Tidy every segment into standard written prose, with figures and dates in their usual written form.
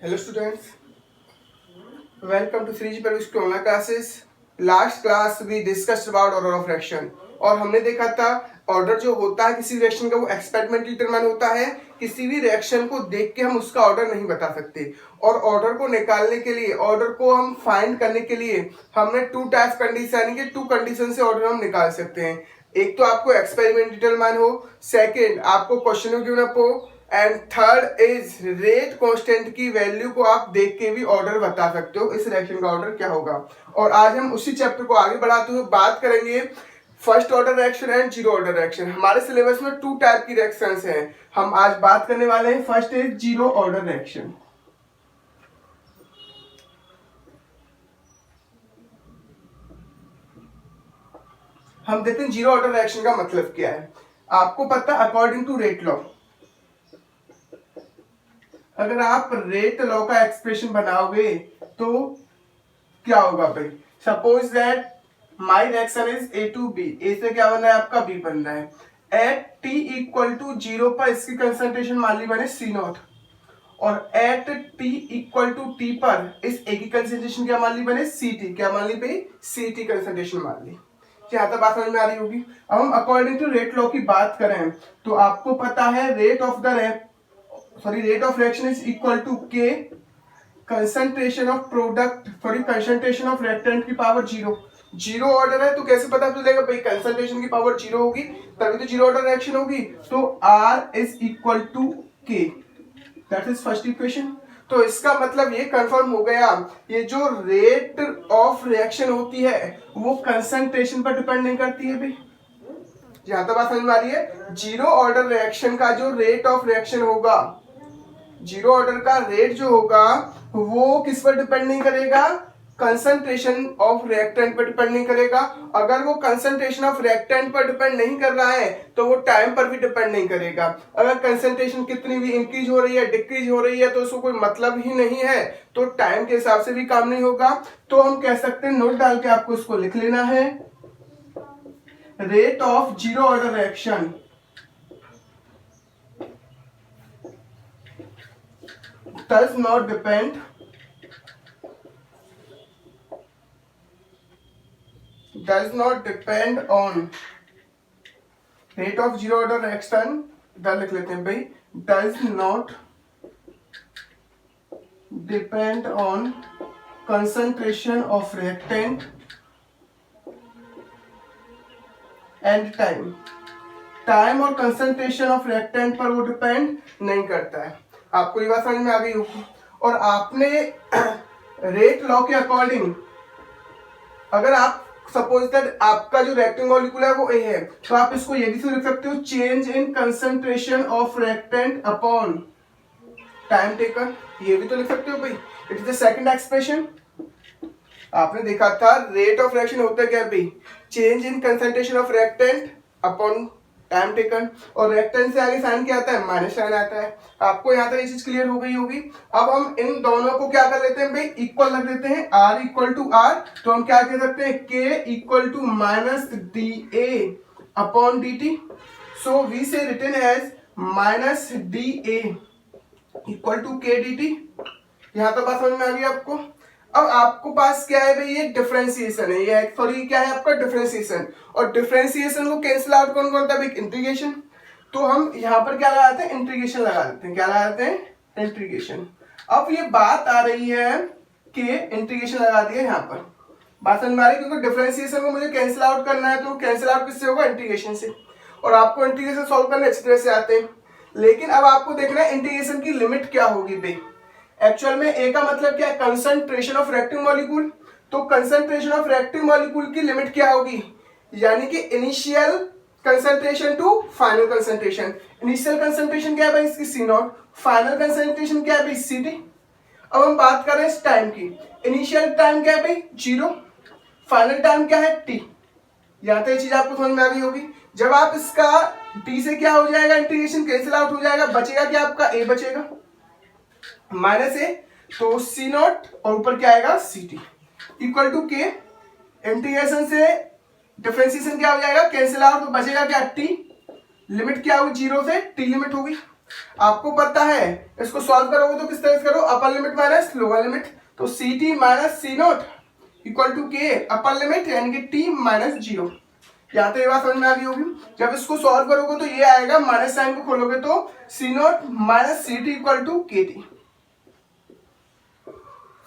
Hello students, welcome to 3G Parvish के online classes. Last class we discussed about order of reaction और हमने देखा था order जो होता है किसी रिएक्शन का वो एक्सपेरिमेंट डिटरमाइन होता है. किसी भी रिएक्शन को देख के हम उसका ऑर्डर नहीं बता सकते और ऑर्डर को निकालने के लिए ऑर्डर को हम फाइंड करने के लिए हमने टू टाइप कंडीशन यानी कि टू कंडीशन से ऑर्डर हम निकाल सकते हैं. एक तो आपको एक्सपेरिमेंट डिटरमाइन हो, सेकेंड आपको क्वेश्चन में गिवन अप हो and third is rate constant की वैल्यू को आप देख के भी ऑर्डर बता सकते हो इस रिएक्शन का ऑर्डर क्या होगा. और आज हम उसी चैप्टर को आगे बढ़ाते हुए बात करेंगे first order reaction and zero order reaction. हमारे सिलेबस में टू टाइप की रिएक्शंस हैं. हम आज बात करने वाले हैं first is zero order reaction. हम देखते हैं जीरो ऑर्डर रिएक्शन का मतलब क्या है. आपको पता है अकॉर्डिंग टू रेट लॉ, अगर आप रेट लॉ का एक्सप्रेशन बनाओगे तो क्या होगा भाई. Suppose that my reaction is A to B. A से क्या बन रहा है आपका बी बन रहा है. एट टी इक्वल टू 0 पर इसकी कंसंट्रेशन मान ली मैंने सी नॉट और at T equal to T पर इस ए की कंसंट्रेशन क्या मान ली मैंने सी टी. क्या मान ली भाई सी टी कंसंट्रेशन मान ली. क्या तो बात समझ में आ रही होगी. अब हम अकॉर्डिंग टू रेट लॉ की बात करें तो आपको पता है rate of reaction is equal to K concentration of product concentration of reactant की पावर जीरो. जीरो ऑर्डर है तो कैसे पता चलेगा भाई कंसंट्रेशन की पावर जीरो होगी तभी तो जीरो ऑर्डर रिएक्शन होगी. तो आर इज इक्वल टू के. That is first equation. तो इसका मतलब ये कंफर्म हो गया ये जो रेट ऑफ रिएक्शन होती है वो कंसंट्रेशन पर डिपेंड नहीं करती है भाई. जहां तक बात समझ में आ रही है, जीरो ऑर्डर रिएक्शन का जो रेट ऑफ रिएक्शन होगा, जीरो ऑर्डर का रेट जो होगा वो किस पर डिपेंड नहीं करेगा, कंसंट्रेशन ऑफ रिएक्टेंट पर डिपेंड नहीं करेगा. अगर वो कंसंट्रेशन ऑफ रिएक्टेंट पर डिपेंड नहीं कर रहा है तो वो टाइम पर भी डिपेंड नहीं करेगा. अगर कंसंट्रेशन कितनी भी इंक्रीज हो रही है डिक्रीज हो रही है तो उसको कोई मतलब ही नहीं है तो टाइम के हिसाब से भी काम नहीं होगा. तो हम कह सकते हैं, नोट डाल के आपको उसको लिख लेना है, rate of zero order reaction does not depend on rate of zero order reaction. इधर लिख लेते हैं भाई, does not depend on concentration of reactant and time और कंसंट्रेशन ऑफ रिएक्टेंट पर वो डिपेंड नहीं करता है. आपको ये बात समझ में आ गई होगी. और आपने रेट लॉ के अकॉर्डिंग अगर आप सपोज दैट आपका जो रिएक्टिंग मॉलिक्यूल है वो ए है तो आप इसको ये भी लिख सकते हो, change in concentration of reactant upon time taken. ये भी तो लिख सकते हो भाई. It is the second expression. आपने देखा था रेट ऑफ रिएक्शन होता है क्या भाई, change in concentration of reactant upon time taken. और रिएक्टेंट से आगे साइन क्या आता है, माइनस साइन आता है. आपको यहाँ तक ये चीज क्लियर हो गई होगी. अब हम इन दोनों को क्या कर लेते हैं भाई, इक्वल रख देते हैं. आर इक्वल टू आर तो हम क्या कह सकते हैं, K equal to minus D A upon D T. So we say written as minus D A equal to K D T. यहाँ तक बात समझ में आ गई आपको. अब आपको पास क्या है भाई, ये डिफरेंशिएशन है. ये सॉरी क्या है आपका, डिफरेंशिएशन. और डिफरेंशिएशन को कैंसिल आउट कौन करता है भाई, इंटीग्रेशन. तो हम यहाँ पर क्या लगाते हैं, इंटीग्रेशन लगा देते हैं. क्या लगाते हैं, इंटीग्रेशन. अब ये बात आ रही है कि इंटीग्रेशन लगा दिया यहाँ पर. बात समझ में आ रही है, क्योंकि डिफरेंशिएशन को मुझे कैंसिल आउट करना है तो कैंसिल आउट किससे होगा, इंटीग्रेशन से. और आपको इंटीग्रेशन सॉल्व करने अच्छी तरह से आते हैं. लेकिन अब आपको देखना है इंटीग्रेशन की लिमिट क्या होगी भाई. एक्चुअल में ए का मतलब क्या है, कंसंट्रेशन ऑफ रिएक्टिंग मॉलिक्यूल. तो कंसंट्रेशन ऑफ रिएक्टिंग मॉलिक्यूल की लिमिट क्या होगी, यानी कि initial concentration to final concentration. Initial concentration क्या है भाई इसकी सी नॉट, फाइनल कंसंट्रेशन क्या है भाई सी टी. अब हम बात कर रहे हैं इस टाइम की. इनिशियल टाइम क्या है भाई जीरो, फाइनल टाइम क्या है टी. यहां तक ये चीज आपको समझ में आ गई होगी. जब आप इसका टी से क्या हो जाएगा, इंटीग्रेशन कैंसिल आउट हो जाएगा, बचेगा क्या आपका ए बचेगा माइनस ए. तो सी नॉट और ऊपर क्या आएगा सी टी इक्वल टू के. इंटीग्रेशन से डिफरेंशिएशन क्या हो जाएगा, कैंसिल आउट, तो बचेगा क्या टी. लिमिट क्या होगी, जीरो से टी लिमिट होगी. आपको पता है इसको सॉल्व करोगे तो किस तरह से करो, upper limit minus lower limit, तो C T minus C naught equal to K upper limit यानी कि टी माइनस 0। यहाँ तो ये बात समझ में आ गई होगी। जब इसको सॉल्व करोगे तो ये आएगा, माइनस साइन को खोलोगे तो C naught minus C T equal to K T,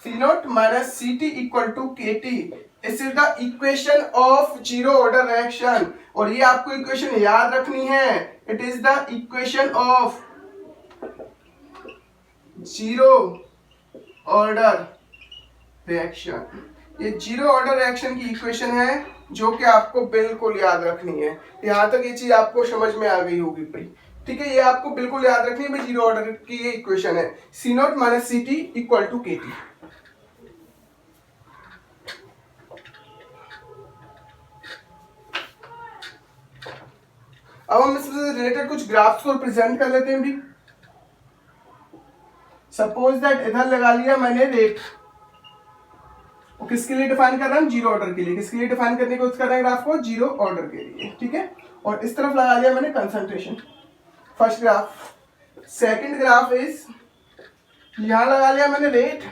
C naught minus C T equal to K T. This is the equation of zero order reaction, और ये आपको इक्वेशन याद रखनी है। It is the equation of zero order reaction. ये zero order reaction की equation है जो कि आपको बिल्कुल याद रखनी है। यहां तक ये चीज आपको समझ में आ गई होगी भाई, ठीक है। ये आपको बिल्कुल याद रखनी है भाई, जीरो ऑर्डर की ये इक्वेशन है, C not minus C T equal to K T. अब हम इससे रिलेटेड कुछ ग्राफ्स को प्रेजेंट कर लेते हैं भी। सपोज दैट इधर लगा लिया मैंने रेट, वो किसके लिए डिफाइन कर रहा हूं, जीरो ऑर्डर के लिए। किसके लिए डिफाइन करने की कोशिश कर रहे हैं ग्राफ को, जीरो ऑर्डर के लिए, ठीक है। और इस तरफ लगा लिया मैंने concentration, first graph. Second graph is, यहां लगा लिया मैंने रेट,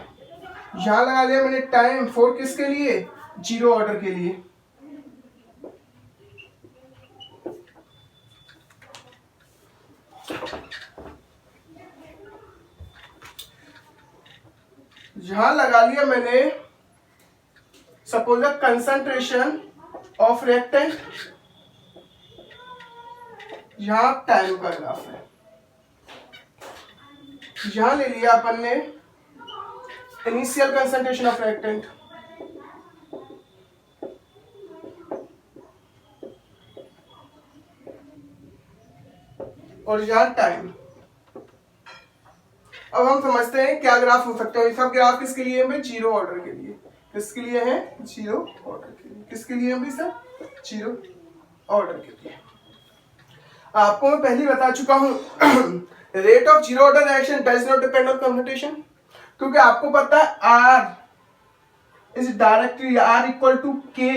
यहां लगा लिया मैंने टाइम, फॉर किसके लिए, जीरो ऑर्डर के लिए। यहां लगा लिया मैंने suppose the concentration of reactant, यहां टाइम का ग्राफ है। यहां ले लिया अपन ने इनिशियल कंसंट्रेशन ऑफ रिएक्टेंट, और यहां टाइम। अब हम समझते हैं क्या ग्राफ हो सकते हैं। सब ग्राफ किसके लिए है, जीरो ऑर्डर के लिए। किसके लिए है, जीरो ऑर्डर के लिए। किसके लिए है सर, जीरो ऑर्डर के लिए। आपको मैं पहले बता चुका हूं rate of zero order reaction does not depend on concentration, क्योंकि आपको पता है R is directly R equal to K,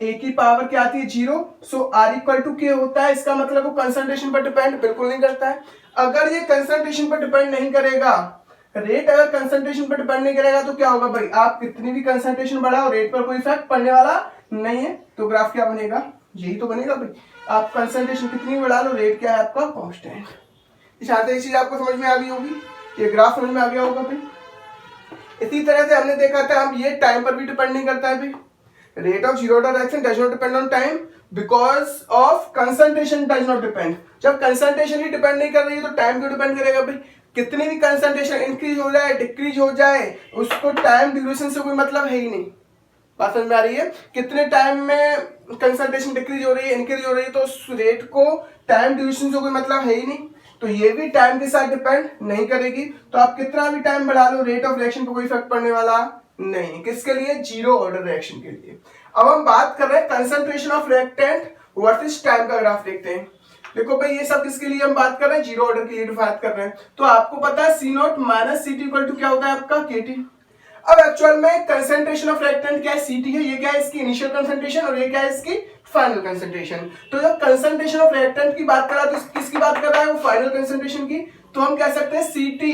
A की पावर क्या आती है, zero. So R equal to K होता है, इसका मतलब वो कंसंट्रेशन पर डिपेंड बिल्कुल नहीं करता है। अगर ये कंसंट्रेशन पर डिपेंड नहीं करेगा, रेट अगर कंसंट्रेशन पर डिपेंड नहीं करेगा तो क्या होगा भाई, आप कितनी भी कंसंट्रेशन बढ़ाओ रेट पर कोई इफेक्ट पड़ने वाला नहीं है। तो ग्राफ क्या बनेगा, यही तो बनेगा भाई। आप कंसंट्रेशन कितनी बढ़ा लो, रेट क्या है आपका, कांस्टेंट। ये चीज आपको समझ में आ गई होगी, ये ग्राफ समझ में आ गया होगा भाई। इसी तरह से हमने देखा था, हम ये टाइम पर भी डिपेंड नहीं करता है भाई। Rate of zero order reaction does not depend on time because of concentration does not depend. जब कंसंट्रेशन ही डिपेंड नहीं कर रही है तो टाइम क्यों डिपेंड करेगा भाई। कितनी भी कंसंट्रेशन इंक्रीज हो जाए डिक्रीज हो जाए, उसको टाइम ड्यूरेशन से कोई मतलब है ही नहीं। बात समझ में आ रही है, कितने टाइम में कंसंट्रेशन डिक्रीज हो रही है इंक्रीज हो रही है, तो उस रेट को टाइम ड्यूरेशन से कोई मतलब है ही नहीं। तो ये भी टाइम के साथ डिपेंड नहीं करेगी। तो आप कितना भी टाइम बढ़ा लो, रेट ऑफ रिएक्शन पर कोई इफेक्ट पड़ने वाला नहीं। किसके लिए, जीरो ऑर्डर रिएक्शन के लिए। अब हम बात कर रहे हैं concentration of reactant versus time का ग्राफ देखते हैं। देखो भाई, ये सब किसके लिए हम बात कर रहे हैं, जीरो ऑर्डर के लिए बात कर रहे हैं। तो आपको पता है C not minus C T equal to क्या होता है आपका, के टी। अब एक्चुअल में कंसंट्रेशन ऑफ रिएक्टेंट क्या है, सी टी है। ये क्या है, इसकी इनिशियल कंसंट्रेशन, और ये क्या है, इसकी फाइनल कंसंट्रेशन। तो जब कंसंट्रेशन ऑफ रिएक्टेंट की बात कर रहा है तो किसकी बात कर रहा है, वो फाइनल कंसंट्रेशन की। तो हम कह सकते हैं सी टी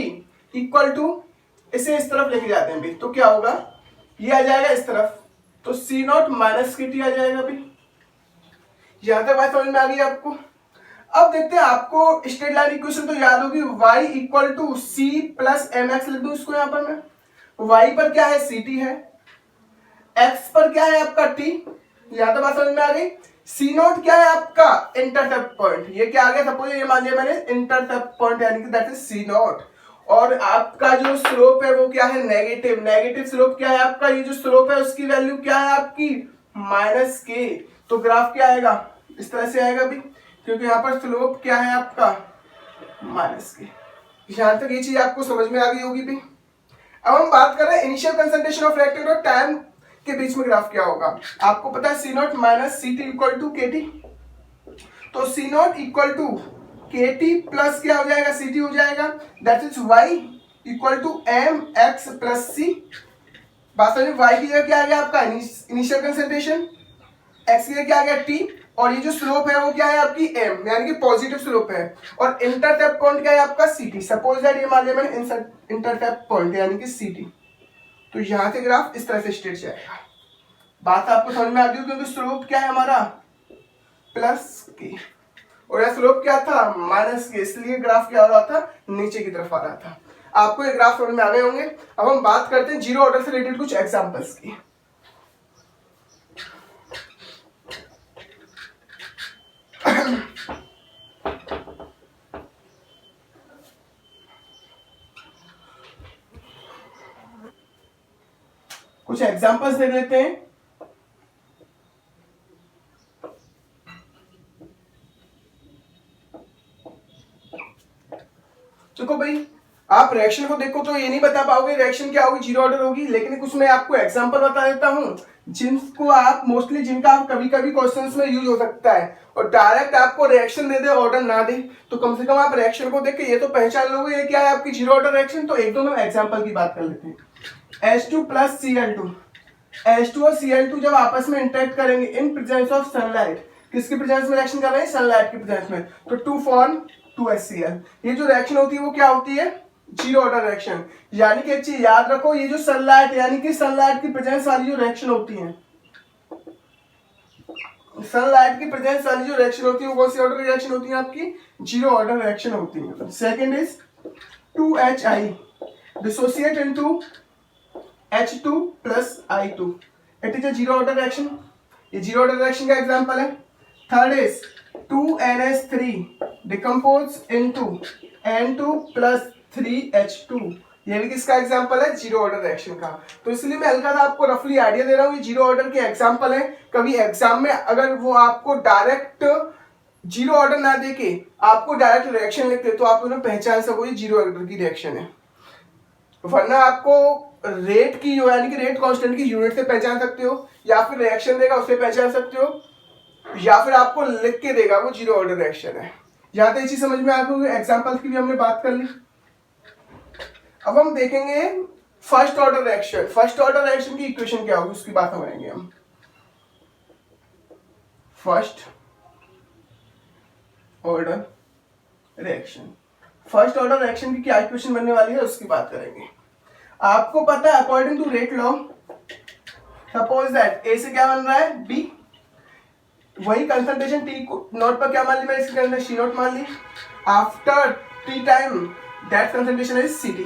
इक्वल टू, इसे इस तरफ लेके जाते हैं भाई, तो क्या होगा, ये आ जाएगा इस तरफ, तो C not minus K T आ जाएगा भाई। यहां तक बात समझ में आ गई आपको। अब देखते हैं, आपको स्ट्रेट लाइन इक्वेशन तो याद होगी, y equal to C plus M X लिख दूं इसको। यहां पर मैं y पर क्या है, सी टी है, x पर क्या है आपका t। यहां तक बात समझ में आ गई। सी नोट क्या है आपका, इंटरसेप्ट पॉइंट। ये क्या आ गया, सपोज ये मान लिया मैंने इंटरसेप्ट पॉइंट, यानी कि दैट इज सी नोट। और आपका जो स्लोप है वो क्या है, नेगेटिव। नेगेटिव स्लोप क्या है आपका, ये जो स्लोप है उसकी वैल्यू क्या है आपकी, माइनस के। तो ग्राफ क्या आएगा, इस तरह से आएगा भी, क्योंकि यहाँ पर स्लोप क्या है आपका, माइनस के। यहां तक ये चीज आपको समझ में आ गई होगी भी। अब हम बात कर रहे हैं इनिशियल कंसंट्रेशन ऑफ रिएक्टेंट और टाइम के बीच में ग्राफ क्या होगा। आपको पता है C not minus C T equal to K T. तो C naught equal to K T plus क्या हो जाएगा, सी टी हो जाएगा, that is Y equal to M X plus C. बात समझ, वाई की जगह क्या आ गया आपका, इनिशियल कंसंट्रेशन, एक्स की जगह क्या आ गया, टी, और ये जो स्लोप है वो क्या है आपकी m, यानी कि पॉजिटिव स्लोप है, और इंटरसेप्ट पॉइंट क्या है आपका ct। सपोज दैट ये मान लिया मैंने इंटरसेप्ट पॉइंट यानी कि ct, तो यहां से ग्राफ इस तरह से स्ट्रेट जाएगा। बात आपको समझ में आ गई, क्योंकि स्लोप क्या है हमारा प्लस के और यह स्लोप क्या था माइनस के, इसलिए ग्राफ क्या हो रहा था नीचे की तरफ आ रहा था। आपको ये ग्राफ समझ में आ गए होंगे। अब हम बात करते हैं जीरो ऑर्डर से रिलेटेड कुछ एग्जांपल्स की। कुछ एग्जांपल्स देख लेते हैं। देखो भाई, आप रिएक्शन को देखो तो ये नहीं बता पाओगे रिएक्शन क्या होगी, जीरो ऑर्डर होगी, लेकिन कुछ मैं आपको एग्जांपल बता देता हूं जिनको आप मोस्टली जिनका आप कभी कभी क्वेश्चंस में यूज हो सकता है, और डायरेक्ट आपको रिएक्शन दे दे ऑर्डर ना दे, तो कम से कम आप रिएक्शन को देख के ये तो पहचान लोगे ये क्या है आपकी जीरो ऑर्डर रिएक्शन। तो एक दो हम एग्जांपल की बात कर लेते हैं। H2 प्लस Cl2, H2 और Cl2 जब आपस में इंटरेक्ट करेंगे इन प्रेजेंस ऑफ सनलाइट, किसकी प्रेजेंस में रिएक्शन कर रहे हैं, सनलाइट की प्रेजेंस में, तो 2 फॉर्म 2HCl। ये जो रिएक्शन होती है वो क्या होती है, जीरो ऑर्डर रिएक्शन। यानी कि एक चीज याद रखो, ये जो सनलाइट यानी कि सनलाइट की प्रेजेंस वाली जो रिएक्शन होती है, सनलाइट की प्रेजेंस वाली जो रिएक्शन होती है वो कौन सी ऑर्डर रिएक्शन होती है आपकी, जीरो ऑर्डर रिएक्शन होती है। Second is 2HI dissociate into H2 plus I2, it is a zero order reaction. ये जीरो ऑर्डर रिएक्शन का एग्जांपल है। Third is 2NH3 decompose into N2 plus 3H2, ये भी किसका एग्जांपल है, जीरो ऑर्डर रिएक्शन का। तो इसलिए मैं हल्का सा आपको रफली आइडिया दे रहा हूँ, ये जीरो ऑर्डर के एग्जांपल है। कभी एग्जाम में अगर वो आपको डायरेक्ट जीरो ऑर्डर ना देके आपको डायरेक्ट रिएक्शन लिखते तो आप उन्हें पहचान सको ये जीरो ऑर्डर की रिएक्शन है, वरना आपको रेट की यानी कि रेट कांस्टेंट की यूनिट से पहचान सकते हो, या फिर रिएक्शन देगा उससे पहचान सकते हो, या फिर आपको लिख के देगा वो जीरो ऑर्डर रिएक्शन है। यहां तक चीज समझ में आ गई, एग्जांपल्स की भी हमने बात कर ली। अब हम देखेंगे first order reaction. First order reaction की इक्वेशन क्या होगी उसकी बात समझेंगे हम। First order reaction, first order reaction की क्या इक्वेशन बनने वाली है उसकी बात करेंगे। आपको पता है according to rate law, suppose that A से क्या बन रहा है बी, वही कंसंट्रेशन टी नॉट पर क्या मान ली मैंने, इसके अंदर सी नॉट मान ली, after T time that concentration is C T.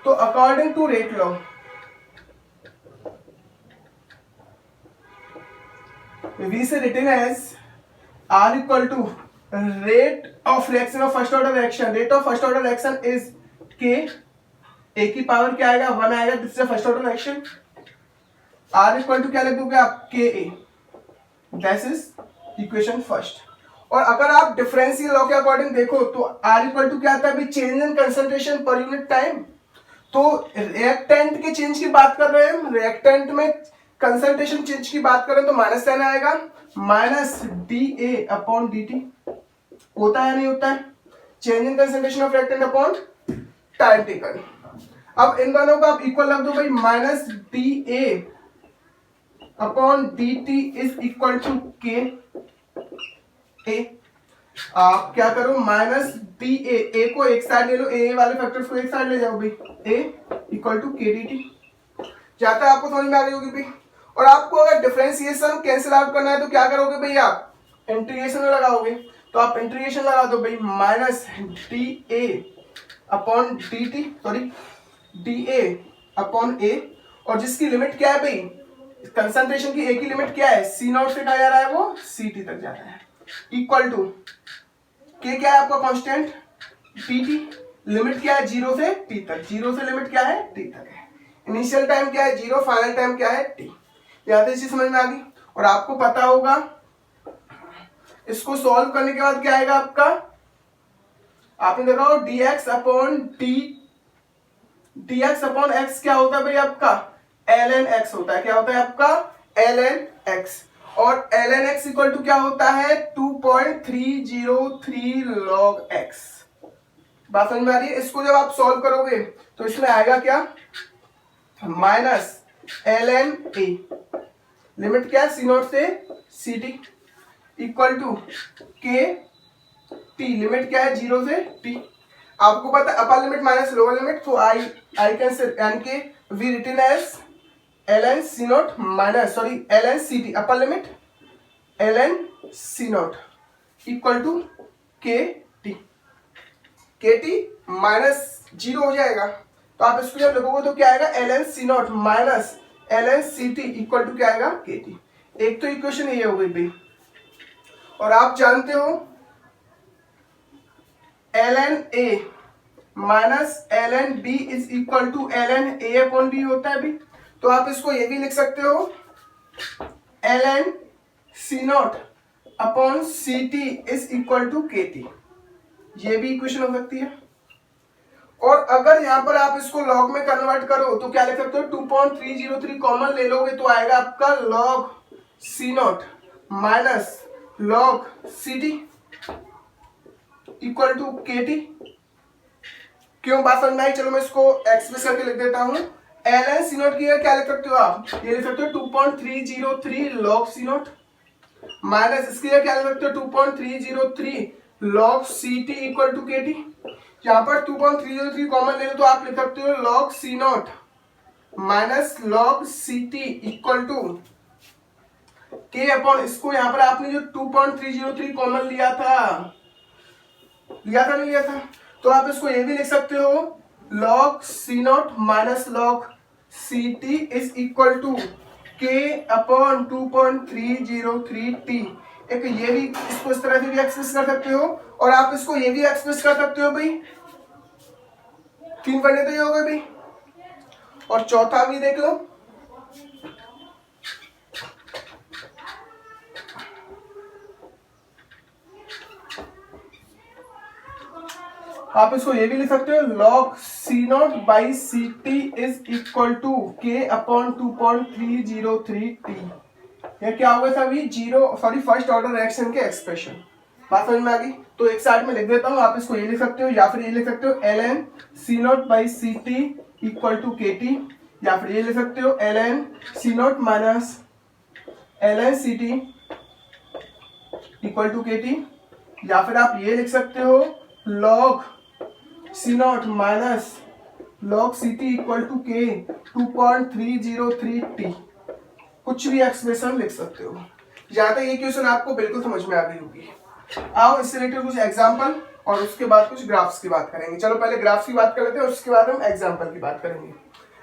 तो according to rate law we say written as R equal to rate of reaction of first order reaction. Rate of first order reaction is K, A की power क्या आएगा 1 आएगा, this is first order reaction. R equal to क्या लिख दोगे आप K A, that is equation first. और अगर आप डिफरेंशियल लॉ के अकॉर्डिंग देखो तो आर इक्वल टू क्या आता है अभी, change in concentration per unit time. तो रिएक्टेंट के चेंज की बात कर रहे हैं, रिएक्टेंट में कंसंट्रेशन चेंज की बात करें तो माइनस साइन आएगा, minus D A upon D T. होता है नहीं होता है, change in concentration of reactant upon time taken. अब इन दोनों को आप इक्वल रख दो भाई, minus D A upon D T is equal to K A. आप क्या करो, माइनस डी ए को एक साइड ले लो, ए वाले फैक्टर्स को एक साइड ले जाओ भाई, ए equal to K D T. जाता है आपको समझ में आ गई होगी भाई। और आपको अगर डिफरेंशिएशन कैंसिल आउट करना है तो क्या करोगे भाई, आप इंटीग्रेशन में लगाओगे। तो आप इंटीग्रेशन लगा दो भाई, minus D A upon D T, sorry D A upon A, और जिसकी लिमिट क्या है भाई, कंसंट्रेशन की ए की लिमिट क्या है, सी नॉट से कहा जा रहा है वो सी टी तक जा रहा है, इक्वल टू के क्या है आपका कांस्टेंट टी टी, लिमिट क्या है जीरो से टी तक, जीरो से लिमिट क्या है टी तक है, इनिशियल टाइम क्या है जीरो, फाइनल टाइम क्या है टी। यहाँ तक चीज समझ में आ गई। और आपको पता होगा इसको सॉल्व करने के बाद क्या आएगा आपका, आपने देखा हो dx upon D, dx upon x क्या होता है भाई आपका ln x होता है, क्या होता है आपका ln x, और ln x इक्वल टू क्या होता है 2.303 log x। बात समझ में आ रही है। इसको जब आप सॉल्व करोगे तो इसमें आएगा क्या, माइनस ln a, लिमिट क्या है सी नॉट से C T, equal to K T, limit क्या है 0 से टी। आपको पता है upper limit minus lower limit, तो आई कैंसिल, यानी कि we written as ln c not minus sorry ln ct, upper limit ln c not equal to K T minus 0 हो जाएगा, तो आप इसको जब लिखोगे तो क्या आएगा ln c not minus ln ct equal to क्या आएगा के टी। एक तो इक्वेशन ये हो गई भाई, और आप जानते हो ln a minus ln b is equal to ln a upon b होता है भाई, तो आप इसको ये भी लिख सकते हो ln c not upon C T is equal to K T, ये भी इक्वेशन हो सकती है। और अगर यहां पर आप इसको लॉग में कन्वर्ट करो तो क्या लिख सकते हो 2.303 कॉमन ले लोगे तो आएगा आपका log C not minus log C T equal to K T. क्यों बात समझ में आई? चलो मैं इसको एक्सप्रेस करके लिख देता हूं। ln सी नॉट की क्या लिख सकते हो आप, ये लिख सकते हो 2.303 लॉग सी नॉट माइनस इसकी क्या लिख सकते हो 2.303 log C T equal to K T. यहाँ पर 2.303 कॉमन ले लो तो आप लिख सकते हो log C not minus log C T equal to K upon, इसको यहाँ पर आपने जो 2.303 कॉमन लिया था नहीं लिया था, तो आप इसको ये भी लिख सकते हो log C not minus log C T is equal to K upon 2.303 T. एक ये भी इसको इस तरह से भी एक्सप्रेस कर सकते हो, और आप इसको ये भी एक्सप्रेस कर सकते हो भाई, 3 पढ़ने तो ये हो गए भाई, और चौथा भी देख लो आप इसको ये भी लिख सकते हो log C not by C T is equal to K upon 2.303 T. ये क्या होगा सभी फर्स्ट ऑर्डर रिएक्शन के एक्सप्रेशन। बात समझ में आ गई? तो एक साइड में लिख देता हूँ, आप इसको ये लिख सकते हो या फिर ये लिख सकते हो ln C not by C T equal to K T, या फिर ये लिख सकते हो ln C not minus ln C T equal to K T, या फिर आप ये लिख सकते हो log C not minus log C T equal to K 2.303 T. कुछ भी एक्सप्रेशन लिख सकते हो। जहां तक ये क्वेश्चन आपको बिल्कुल समझ में आ गई होगी। आओ इससे रिलेटेड कुछ एग्जांपल और उसके बाद कुछ ग्राफ्स की बात करेंगे। चलो पहले ग्राफ्स की बात कर लेते हैं, उसके बाद हम एग्जांपल की बात करेंगे।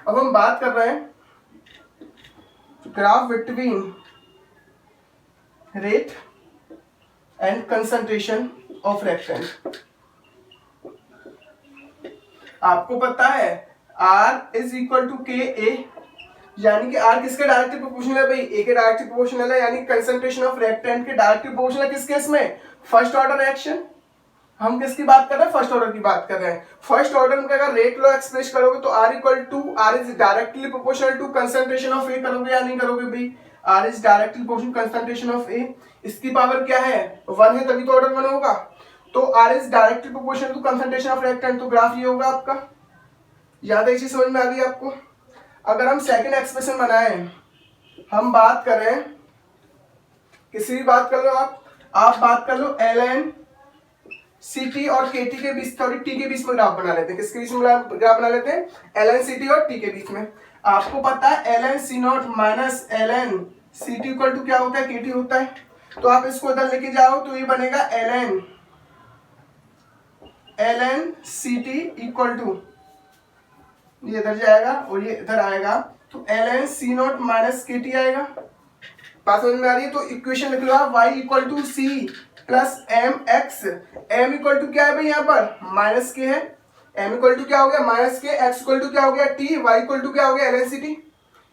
अब हम बात कर रहे हैं graph between rate and concentration of reactant. आपको पता है R is equal to K ए, यानी कि R किसके डायरेक्टली प्रोपोर्शनल है भाई, A के डायरेक्टली प्रोपोर्शनल है, यानी कंसंट्रेशन ऑफ रिएक्टेंट के डायरेक्टली प्रोपोर्शनल है किस केस में, फर्स्ट ऑर्डर रिएक्शन। हम किसकी बात कर रहे हैं, फर्स्ट ऑर्डर की बात कर रहे हैं। फर्स्ट ऑर्डर में अगर रेट लॉ एक्सप्रेस करोगे तो R equal to R is directly proportional to concentration of A करोगे या नहीं करोगे भाई, R is directly proportional concentration of A। इसकी पावर क्या है 1 है, तभी तो ऑर्डर 1 होगा। तो R is directly proportional to concentration of reactant, तो ग्राफ ये होगा आपका। याद है, इसी समझ में आ गई आपको। अगर हम सेकंड एक्सप्रेशन बनाए, हम बात करें किसी भी बात कर लो, आप बात कर लो ln सी टी और के टी के बीच, सॉरी टी के बीच में ग्राफ बना लेते हैं। किसके बीच में ग्राफ बना लेते हैं, ln सी टी और टी के बीच में। आपको पता है ln C not minus ln C T equal to क्या होता है, के टी होता है। तो आप इसको इधर लेके जाओ तो ये बनेगा ln C T equal to, ये इधर जाएगा और ये इधर आएगा, तो ln C not minus K T आएगा। बात समझ में आ रही है? तो इक्वेशन लिख लो आप, y equal to C plus M X. M equal to क्या है भाई, यहाँ पर माइनस के है, एम इक्वल टू क्या हो गया माइनस के, एक्स इक्वल टू क्या हो गया टी, वाई इक्वल टू क्या हो गया ln सी टी।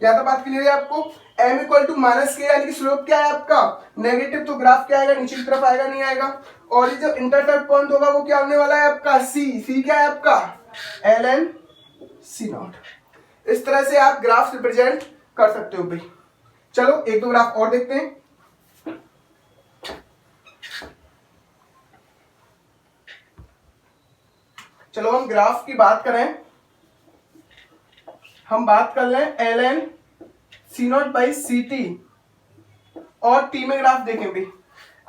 यहाँ तक बात क्लियर है आपको। एम इक्वल टू माइनस के, यानी कि स्लोप क्या है आपका नेगेटिव, तो ग्राफ क्या आएगा, नीचे की तरफ आएगा नहीं आएगा। और ये जो इंटरसेप्ट पॉइंट होगा वो क्या होने वाला है आपका सी क्या है आपका ln सी नॉट। इस तरह से आप ग्राफ रिप्रेजेंट कर सकते हो भाई। चलो एक दो ग्राफ और देखते हैं। चलो हम ग्राफ की बात करें, हम बात कर लें ln C not by C T और टी में ग्राफ देखें भाई।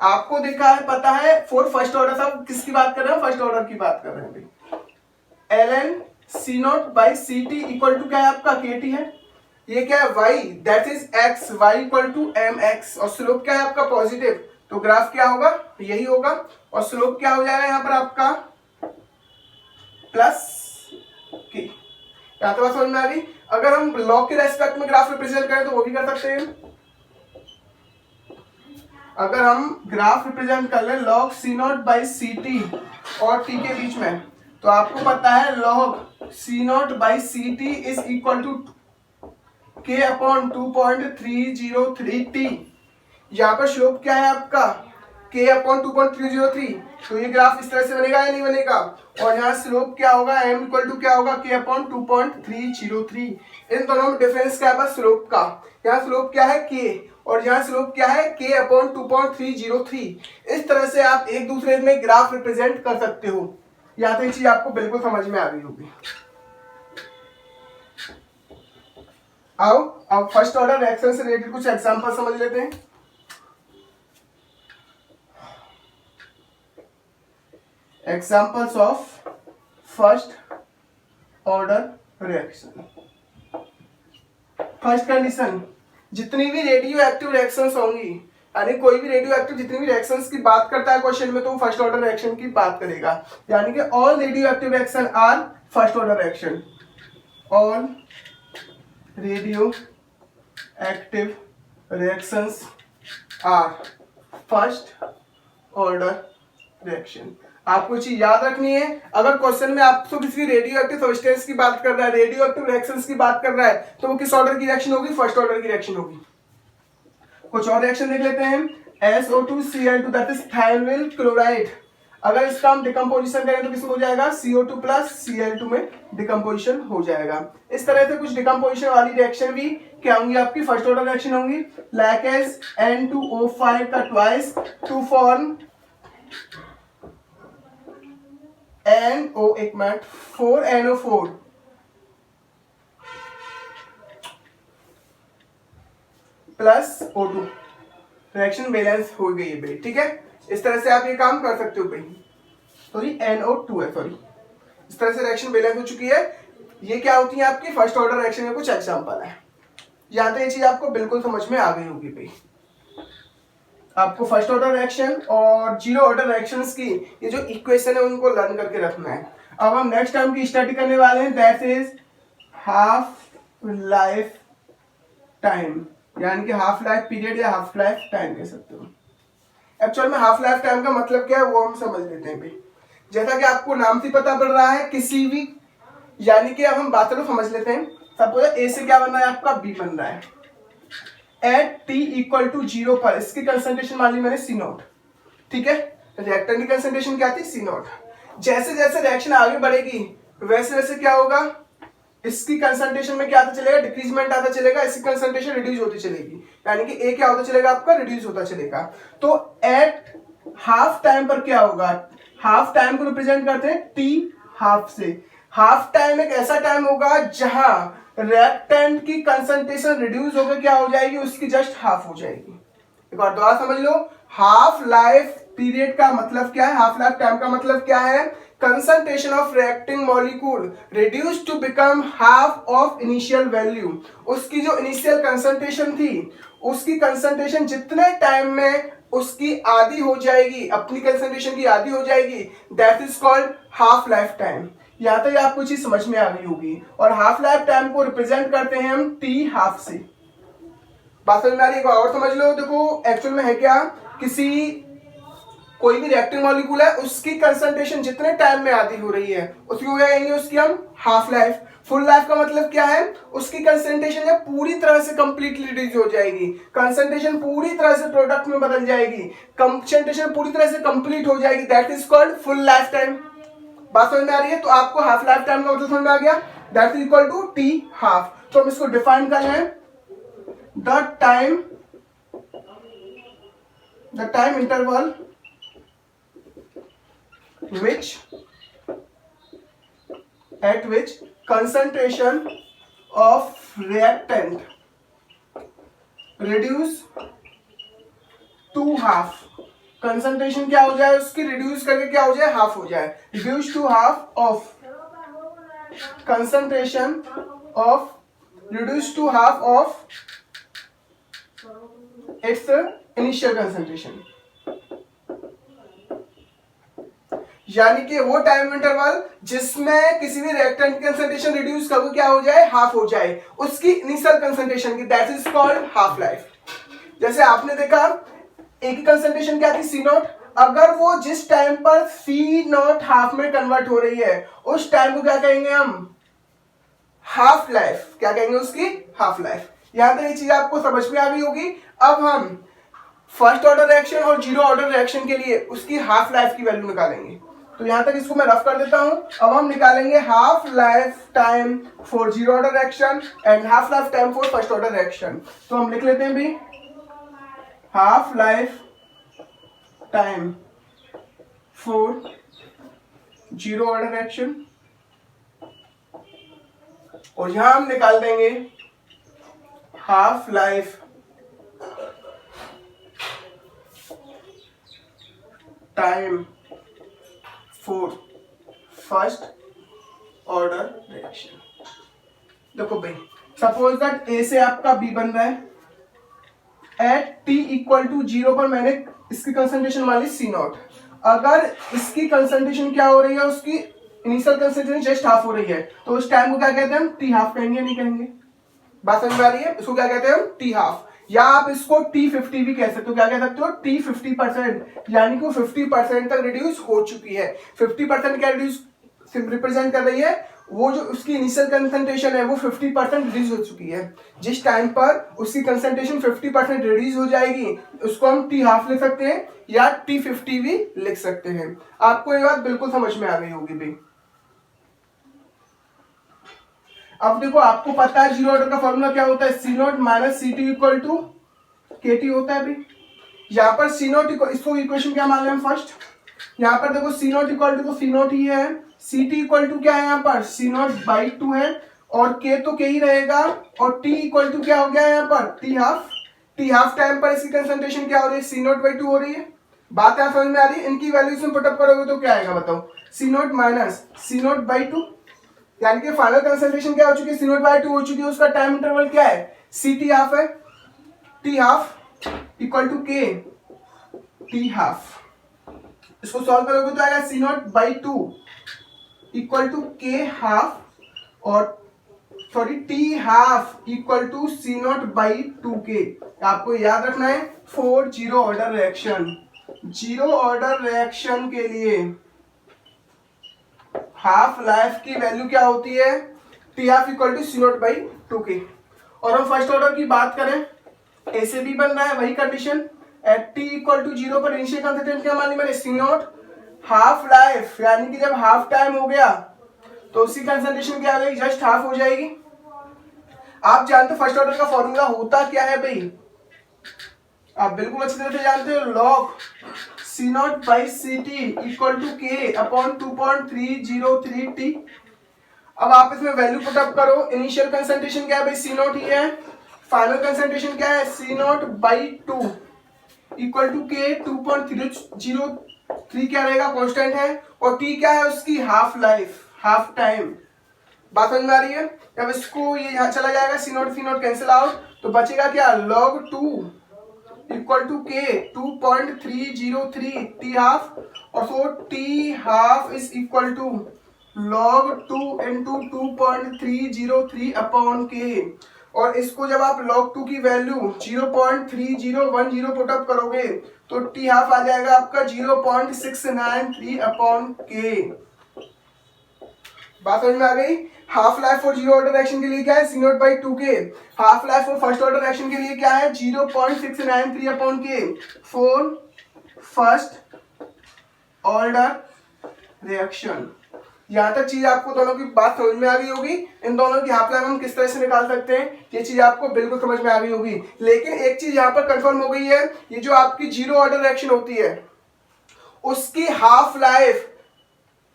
आपको देखा है, पता है फॉर फर्स्ट ऑर्डर, सब किसकी बात कर रहे हैं, फर्स्ट ऑर्डर की बात कर रहे हैं भाई। ln c not by C T equal to क्या है आपका, के टी है। ये क्या है, y that is x, y equal to M X, और स्लोप क्या है आपका पॉजिटिव, तो ग्राफ क्या होगा, यही होगा। और स्लोप क्या हो जाएगा यहाँ पर आपका प्लस के। यहाँ तो बात समझ में आ गई। अगर हम लॉग के रेस्पेक्ट में ग्राफ रिप्रेजेंट करें तो वो भी कर सकते हैं। अगर हम ग्राफ रिप्रेजेंट कर ले log C not by C T और टी के बीच में, तो आपको पता है log C not by C T is equal to K upon 2.303 T. यहाँ पर स्लोप क्या है आपका, के अपॉन 2.303। तो ये ग्राफ इस तरह से बनेगा या नहीं बनेगा, और यहाँ स्लोप क्या होगा, एम इक्वल टू क्या होगा, के अपॉन 2.303। इन दोनों में डिफरेंस क्या है बस स्लोप का। यहाँ स्लोप क्या है के, और यहाँ स्लोप क्या है के अपॉन 2.303। इस तरह से आप एक दूसरे में ग्राफ रिप्रेजेंट कर सकते हो। यहाँ तो ये चीज आपको बिल्कुल समझ में आ गई होगी। आओ अब फर्स्ट ऑर्डर रिएक्शन से रिलेटेड कुछ एग्जांपल समझ लेते हैं। Examples of first order reaction. First condition, जितनी भी रेडियो एक्टिव रिएक्शंस होंगी, यानी कोई भी रेडियो एक्टिव जितनी भी रिएक्शंस की बात करता है क्वेश्चन में, तो वो फर्स्ट ऑर्डर रिएक्शन की बात करेगा। यानी कि all radioactive reaction are first order reaction. All radioactive reactions are first order reaction. आपको चीज याद रखनी है, अगर क्वेश्चन में आपको किसी रेडियो एक्टिव सब्सटेंस की बात कर रहा है, रेडियो एक्टिव रिएक्शंस की बात कर रहा है, तो वो किस ऑर्डर की रिएक्शन होगी, फर्स्ट ऑर्डर की रिएक्शन होगी। कुछ और रिएक्शन देख लेते हैं। SO2Cl2 दैट इज थायनिल क्लोराइड, अगर इसका हम डिकम्पोजिशन करें तो किसमें हो जाएगा, CO2 प्लस Cl2 में डिकम्पोजिशन हो जाएगा। इस तरह से कुछ डिकम्पोजिशन वाली रिएक्शन भी क्या होंगी, आपकी फर्स्ट ऑर्डर रिएक्शन होंगी। लाइक एज N2O5 का ट्वाइस टू फॉर्म एक minute 4NO4 plus O2, reaction balance हो गई है भाई, ठीक है। इस तरह से आप ये काम कर सकते हो भाई। सॉरी NO2 है, सॉरी। इस तरह से रिएक्शन बैलेंस हो चुकी है। ये क्या होती है आपकी फर्स्ट ऑर्डर रिएक्शन में कुछ एग्जांपल है। यहाँ तक ये चीज आपको बिल्कुल समझ में आ गई होगी भाई। आपको फर्स्ट ऑर्डर रिएक्शन और जीरो ऑर्डर रिएक्शंस की ये जो इक्वेशन है उनको लर्न करके रखना है। अब हम नेक्स्ट टर्म की स्टडी करने वाले हैं, that is half life time, यानी कि हाफ लाइफ पीरियड या हाफ लाइफ टाइम कह सकते हो। एक्चुअल में हाफ लाइफ टाइम का मतलब क्या है वो हम समझ लेते हैं भाई। जैसा कि आपको नाम से पता पड़ रहा है किसी भी, यानी कि अब हम बातें तो समझ लेते हैं। सपोज ए से क्या बन रहा है आपका, बी बन रहा है। एट टी इक्वल टू 0 पर इसकी कंसंट्रेशन मान ली मैंने सी नॉट, ठीक है। रिएक्टेंट की कंसंट्रेशन क्या थी, सी नॉट। जैसे जैसे रिएक्शन आगे बढ़ेगी वैसे वैसे क्या होगा, इसकी कंसंट्रेशन में क्या आता चलेगा, डिक्रीजमेंट आता चलेगा, इसकी कंसंट्रेशन रिड्यूस होती चलेगी, यानी कि ए क्या होता चलेगा आपका, रिड्यूस होता चलेगा। तो एट हाफ टाइम पर क्या होगा, हाफ टाइम को रिप्रेजेंट करते हैं टी हाफ से। हाफ टाइम एक ऐसा टाइम होगा जहां रिएक्टेंट की कंसंट्रेशन रिड्यूस होकर क्या हो जाएगी, उसकी जस्ट हाफ हो जाएगी। एक बार दोबारा समझ लो, हाफ लाइफ पीरियड का मतलब क्या है, हाफ लाइफ टाइम का मतलब क्या है, concentration of reacting molecule reduce to become half of initial value. उसकी जो इनिशियल कंसंट्रेशन थी उसकी कंसंट्रेशन जितने टाइम में उसकी आधी हो जाएगी, अपनी कंसंट्रेशन की आधी हो जाएगी, that is called half life time. यहां तक आपको चीज समझ में आ गई होगी। और हाफ लाइफ टाइम को रिप्रेजेंट करते हैं हम टी हाफ से। बात समझ में आ रही है, एक बार और समझ लो। देखो एक्चुअल में है क्या, किसी कोई भी रिएक्टिव मॉलिक्यूल है उसकी कंसंट्रेशन जितने टाइम में आधी हो रही है उसकी हो जाएंगे उसकी हम हाफ लाइफ। फुल लाइफ का मतलब क्या है, उसकी कंसंट्रेशन है पूरी तरह से कंप्लीटली रिड्यूस हो जाएगी, कंसंट्रेशन पूरी तरह से प्रोडक्ट में बदल जाएगी, कंसंट्रेशन पूरी तरह से कंप्लीट हो जाएगी, that is called full life time. बात समझ में आ रही है। तो आपको हाफ लाइफ टाइम का मतलब समझ में आ गया, that is equal to T half. तो हम इसको डिफाइन कर रहे हैं, the time interval at which concentration of reactant reduce to half concentration क्या हो जाए उसकी, रिड्यूस करके क्या हो जाए, हाफ हो जाए, reduce to half of concentration of, reduce to half of its initial concentration. यानी कि वो टाइम इंटरवल जिसमें किसी भी रिएक्टेंट की कंसंट्रेशन रिड्यूस कब क्या हो जाए, हाफ हो जाए उसकी इनिशियल कंसंट्रेशन की, that is called half life. जैसे आपने देखा एक ही कंसंट्रेशन क्या थी, सी नॉट, अगर वो जिस टाइम पर सी नॉट हाफ में कन्वर्ट हो रही है उस टाइम को क्या कहेंगे हम, हाफ लाइफ। क्या कहेंगे उसकी, हाफ लाइफ। यहां तक ये चीज आपको समझ में आ गई होगी। अब हम फर्स्ट ऑर्डर रिएक्शन और जीरो ऑर्डर रिएक्शन के लिए उसकी हाफ लाइफ की वैल्यू निकालेंगे। तो यहां तक इसको मैं रफ कर देता हूं। अब हम निकालेंगे half life time for zero order reaction and half life time for first order reaction. तो हम लिख लेते हैं भी half life time for zero order reaction, और यहां हम निकाल देंगे half life time for first order reaction. देखो भाई, सपोज दैट ए से आपका बी बन रहा है, एट टी इक्वल टू 0 पर मैंने इसकी कंसंट्रेशन मान ली सी नॉट। अगर इसकी कंसंट्रेशन क्या हो रही है, उसकी इनिशियल कंसंट्रेशन जस्ट हाफ हो रही है, तो उस टाइम को क्या कहते हैं हम, टी हाफ कहेंगे, नहीं कहेंगे? बात समझ में आ रही है? इसको क्या कहते हैं हम, टी हाफ, या आप इसको T50 भी कह सकते हो। क्या कह सकते हो, T50%, यानी कि 50% तक रिड्यूस हो चुकी है। 50% क्या रिड्यूस रिप्रेजेंट कर रही है, वो जो उसकी इनिशियल कंसंट्रेशन है वो 50% रिड्यूस हो चुकी है। जिस टाइम पर उसकी कंसंट्रेशन 50% रिड्यूस हो जाएगी उसको हम टी हाफ लिख सकते हैं या T50 भी लिख सकते हैं। आपको ये बात बिल्कुल समझ में आ गई होगी भाई। अब देखो, आपको पता है जीरो ऑर्डर का फॉर्मूला क्या होता है, C not minus C T equal to K T होता है भाई। यहाँ पर सी नॉट, इसको इक्वेशन क्या मान लें हम फर्स्ट, यहाँ पर देखो सी नॉट इक्वल टू तो सी नॉट ही है, सी टी इक्वल टू क्या है यहाँ पर, सी नॉट बाई 2 है, और के तो के ही रहेगा, और टी इक्वल टू क्या हो गया यहाँ पर, T half. T half time पर इसकी कंसंट्रेशन क्या हो रही है, सी नॉट बाई 2 हो रही है। बात यहाँ समझ में आ रही है? इनकी वैल्यू इसमें पुटअप करोगे तो क्या आएगा बताओ, C not minus C not by 2, यानी कि फाइनल कंसंट्रेशन क्या हो चुकी है, सी नॉट बाई 2 हो चुकी है। उसका टाइम इंटरवल क्या है, सी टी हाफ है, T half equal to K T half. इसको सॉल्व करोगे तो आएगा C not by 2 equal to K half, और sorry T half equal to C not by 2 K. आपको याद रखना है for zero order reaction, zero order reaction के लिए हाफ लाइफ की वैल्यू क्या होती है, T half equal to C not by 2 K. और हम फर्स्ट ऑर्डर की बात करें, ए से बी बन रहा है, वही condition, at T equal to 0 पर इनिशियल कंसंट्रेशन क्या मान ली मैंने, सी नॉट। हाफ लाइफ यानी कि जब हाफ टाइम हो गया तो उसकी कंसंट्रेशन क्या हो जाएगी, जस्ट हाफ हो जाएगी। आप जानते हो फर्स्ट ऑर्डर का फॉर्मूला होता क्या है भाई, आप बिल्कुल अच्छी तरह से जानते हो, log C not by C T equal to K upon 2.303 T. अब आप इसमें वैल्यू पुटअप करो, इनिशियल कंसंट्रेशन क्या है भाई, सी नॉट ही है, फाइनल कंसंट्रेशन क्या है, C not by 2 equal to K 2.303 क्या रहेगा, कांस्टेंट है, और टी क्या है उसकी, हाफ लाइफ, हाफ टाइम। बात समझ में आ रही है? अब इसको ये यहाँ चला जाएगा, सी नॉट कैंसिल आउट, तो बचेगा क्या, log 2 equal to K 2.303 T half, और so T half is equal to log 2 into 2.303 upon K. और इसको जब आप log 2 की वैल्यू 0.3010 पुटअप करोगे तो टी हाफ आ जाएगा आपका 0.693 अपॉन के। बात समझ में आ गई? Half life for zero order reaction के लिए क्या है, सी नॉट बाई 2 के। Half life for first order reaction के लिए क्या है, 0.693 अपॉन के फॉर फर्स्ट ऑर्डर रिएक्शन। यहां तक चीज आपको दोनों की बात समझ में आ गई होगी। इन दोनों की हाफ लाइफ हम किस तरह से निकाल सकते हैं, ये चीज आपको बिल्कुल समझ में आ गई होगी। लेकिन एक चीज यहाँ पर कंफर्म हो गई है, ये जो आपकी जीरो ऑर्डर रिएक्शन होती है उसकी हाफ लाइफ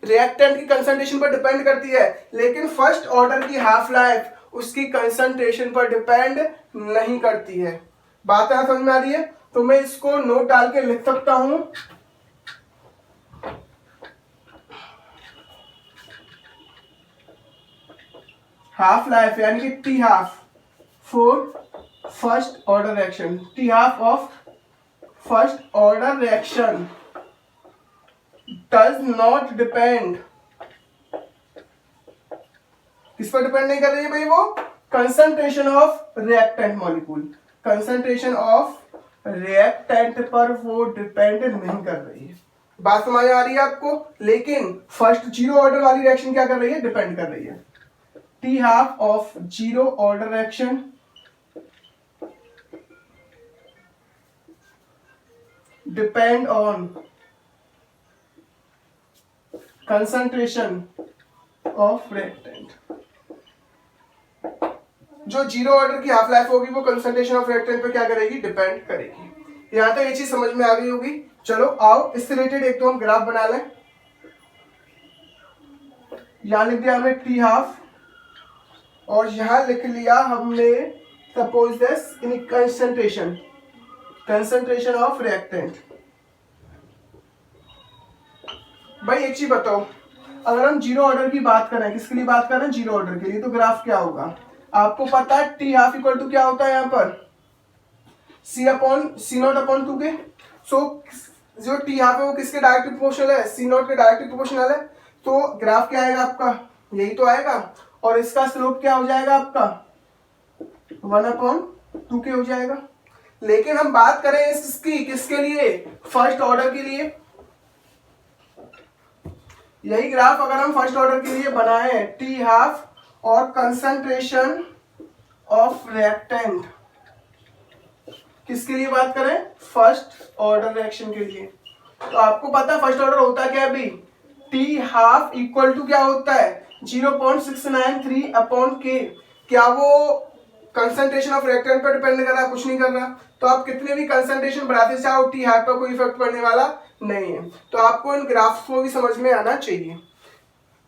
रिएक्टेंट की कंसंट्रेशन पर डिपेंड करती है, लेकिन फर्स्ट ऑर्डर की हाफ लाइफ उसकी कंसंट्रेशन पर डिपेंड नहीं करती है। बात यहाँ समझ में आ रही है? तो मैं इसको नोट डाल के लिख सकता हूं, हाफ लाइफ यानी कि T half for first order reaction, T half of first order reaction does not depend, किस पर डिपेंड नहीं कर रही है भाई वो, concentration of reactant molecule, concentration of reactant पर वो डिपेंड नहीं कर रही है। बात समझ आ रही है आपको? लेकिन फर्स्ट जीरो ऑर्डर वाली रिएक्शन क्या कर रही है, डिपेंड कर रही है। T half of zero order reaction depend on concentration of reactant. जो जीरो ऑर्डर की हाफ लाइफ होगी वो कंसंट्रेशन ऑफ रिएक्टेंट पे क्या करेगी, डिपेंड करेगी। यहां तक ये चीज समझ में आ गई होगी। चलो आओ इससे रिलेटेड एक तो हम ग्राफ बना लें। यहां लिख दिया हमने टी हाफ और यहां लिख लिया हमने suppose this in concentration of reactant. भाई एक चीज बताओ, अगर हम जीरो ऑर्डर की बात करें, किसके लिए बात कर रहे हैं, जीरो ऑर्डर के लिए, तो ग्राफ क्या होगा आपको पता है, टी हाफ इक्वल टू क्या होता है यहाँ पर, सी नॉट अपॉन 2 के। सो जो टी हाफ है वो किसके डायरेक्टली प्रोपोर्शनल है, सी नॉट के डायरेक्टली प्रोपोर्शनल है। तो ग्राफ क्या आएगा आपका, यही तो आएगा, और इसका स्लोप क्या हो जाएगा आपका 1/2 के हो जाएगा। लेकिन हम बात करें इसकी किसके लिए, फर्स्ट ऑर्डर के लिए। यही ग्राफ अगर हम फर्स्ट ऑर्डर के लिए बनाए, टी हाफ और कंसंट्रेशन ऑफ रिएक्टेंट, किसके लिए बात करें, फर्स्ट ऑर्डर रिएक्शन के लिए। तो आपको पता है फर्स्ट ऑर्डर होता क्या है अभी, टी हाफ इक्वल टू क्या होता है 0.693 अपॉन के। क्या वो कंसंट्रेशन ऑफ रिएक्टेंट पर डिपेंड कर रहा है, कुछ नहीं कर रहा। तो आप कितने भी कंसंट्रेशन बढ़ाते जाओ टी हाफ पर कोई इफेक्ट पड़ने वाला नहीं है। तो आपको इन ग्राफ्स को भी समझ में आना चाहिए।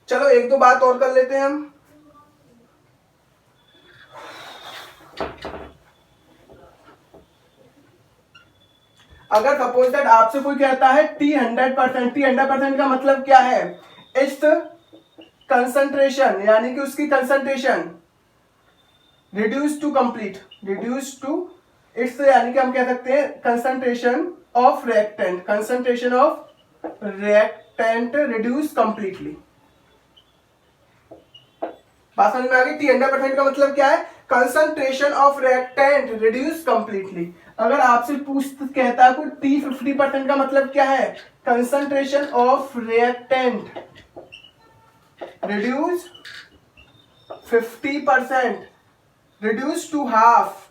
चलो एक दो बात और कर लेते हैं हम। अगर सपोज दैट आपसे कोई कहता है टी 100% का मतलब क्या है, इट्स कंसंट्रेशन यानी कि उसकी concentration reduce to complete, reduce to its यानी कि हम कह सकते हैं concentration of reactant, concentration of reactant reduce completely. बात समझ में आ गई? टी 100% का मतलब क्या है, concentration of reactant reduce completely. अगर आपसे कहता है कोई टी 50% का मतलब क्या है, concentration of reactant reduce 50%, reduce to half,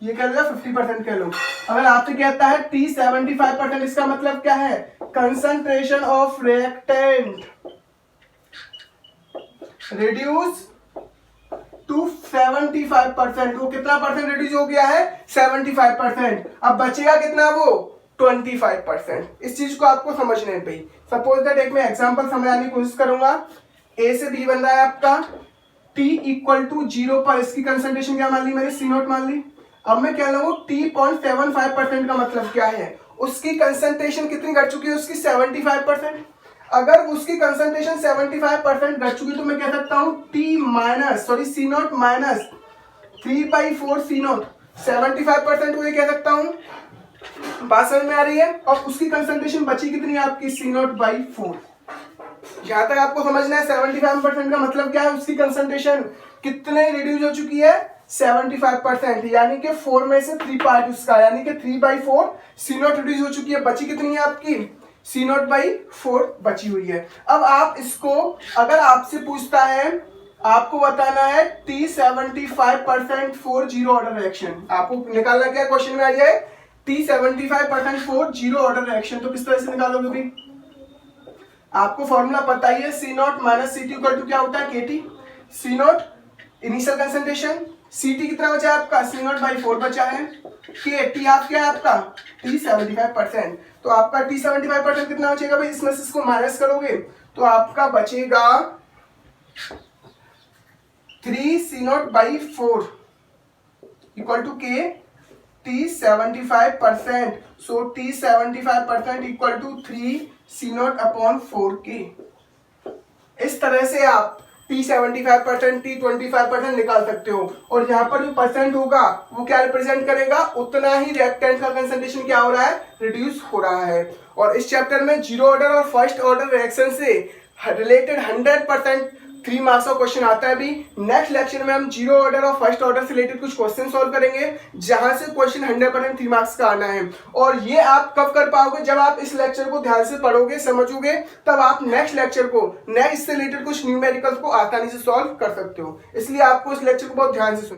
ये कह लो 50% कह लो। अगर आपसे कहता है टी 75%, इसका मतलब क्या है, concentration of reactant reduce to 75%। वो कितना परसेंट रिड्यूस हो गया है, 75%। अब बचेगा कितना, वो 25%। इस चीज को आपको समझना है भाई। सपोज दैट एक मैं एग्जांपल समझाने की कोशिश करूंगा। ए से बी बन रहा है आपका, टी इक्वल टू 0 पर इसकी कंसंट्रेशन क्या मान ली मैंने, सी नॉट मान ली। अब मैं कह रहा हूं टी 0.75% का मतलब क्या है, उसकी कंसंट्रेशन कितनी घट चुकी है, उसकी 75%। अगर उसकी कंसंट्रेशन 75% घट चुकी तो मैं कह सकता हूं सी नॉट माइनस 3/4 सी नॉट, 75% को ये कह सकता हूं। बात समझ में आ रही है? और उसकी कंसंट्रेशन बची कितनी है आपकी, C0/4। यहां तक आपको समझना है 75% का मतलब क्या है, उसकी कंसंट्रेशन कितने रिड्यूस हो चुकी है, 75%, यानी कि 4 में से 3 पार्ट उसका, यानी कि 3/4 C0 रिड्यूस हो चुकी है। बची कितनी है आपकी, C0/4 बची हुई है। अब आप इसको अगर आपसे पूछता है, आपको बताना है T 75% for zero order reaction, आपको निकालना क्या क्वेश्चन में आ जाए, T 75% for zero order reaction, तो किस तरह से निकालोगे भी, आपको फॉर्मूला पता ही है, C0 minus CT equal to क्या होता है, KT। C0 initial concentration, CT कितना बचा है आपका, C0/4 बचा है, T हाफ क्या है आपका, T 75%। तो आपका T 75% कितना बचेगा भाई, इसमें से इसको माइनस करोगे तो आपका बचेगा 3 C0/4 equal to K T 75%, so T 75% equal to 3 C0 upon 4K। इस तरह से आप T 75%, T 25% निकाल सकते हो। और यहाँ पर जो परसेंट होगा वो क्या रिप्रेजेंट करेगा, उतना ही रिएक्टेंट का कंसंट्रेशन क्या हो रहा है, रिड्यूस हो रहा है। और इस चैप्टर में जीरो ऑर्डर और फर्स्ट ऑर्डर रिएक्शन से रिलेटेड 100% 3 मार्क्स का क्वेश्चन आता है। अभी नेक्स्ट लेक्चर में हम जीरो ऑर्डर और फर्स्ट ऑर्डर से रिलेटेड कुछ क्वेश्चन सॉल्व करेंगे, जहां से क्वेश्चन 100% 3 मार्क्स का आना है। और ये आप कब कर पाओगे, जब आप इस लेक्चर को ध्यान से पढ़ोगे, समझोगे, तब आप नेक्स्ट लेक्चर को, नेक्स्ट से रिलेटेड कुछ न्यूमेरिकल्स को आसानी से सॉल्व कर सकते हो। इसलिए आपको इस लेक्चर को बहुत ध्यान से